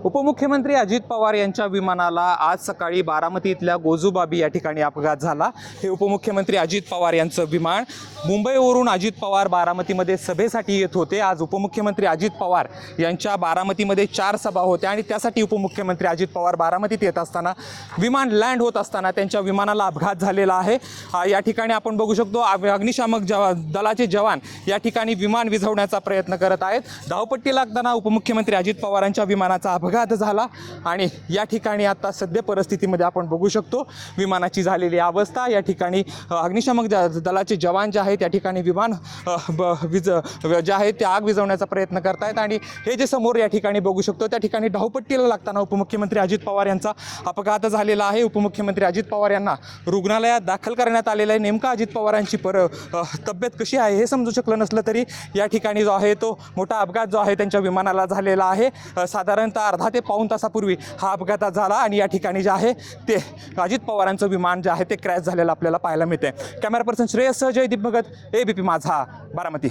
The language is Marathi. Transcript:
उपमुख्यमंत्री अजित पवार यांच्या विमानाला आज सकाळी बारामती इथल्या गोजूबाबी या ठिकाणी अपघात झाला। हे उपमुख्यमंत्री अजित पवार यांचं विमान मुंबईवरून अजित पवार बारामतीमध्ये सभेसाठी येत होते। आज उपमुख्यमंत्री अजित पवार यांच्या बारामतीमध्ये 4 सभा होत्या आणि त्यासाठी उपमुख्यमंत्री अजित पवार बारामतीत येत असताना विमान लँड होत असताना त्यांच्या विमानाला अपघात झालेला आहे। या ठिकाणी आपण बघू शकतो अग्निशामक दलाचे जवान या ठिकाणी विमान विझवण्याचा प्रयत्न करत आहेत। धावपट्टी लागताना उपमुख्यमंत्री अजित पवारांच्या विमानाचा अपघात झाला आणि या ठिकाणी आता सध्या परिस्थितीमध्ये आपण बघू शकतो विमानाची झालेली अवस्था। या ठिकाणी अग्निशामक दलाचे जवान जे आहेत या ठिकाणी विमान जे आहे ते आग विझवण्याचा प्रयत्न करत आहेत आणि हे जे समोर या ठिकाणी बघू शकतो त्या ठिकाणी धावपट्टीला लागताना उपमुख्यमंत्री अजित पवार यांचा अपघात झालेला आहे। उपमुख्यमंत्री अजित पवार यांना रुग्णालयात दाखल करण्यात आलेलं आहे। नेमका अजित पवारांची तब्येत कशी आहे हे समजू शकलं नसलं तरी या ठिकाणी जो आहे तो मोठा अपघात जो आहे त्यांच्या विमानाला झालेला आहे। साधारणतः अर्धा ते पाऊण तासापूर्वी हा अपघात झाला आणि या ठिकाणी जे आहे ते अजित पवारांचं विमान जे आहे ते क्रॅश झालेलं आपल्याला पाहायला मिळते। कॅमेरा पर्सन श्रेयस सह जयदीप भगत, ABP माझा, बारामती।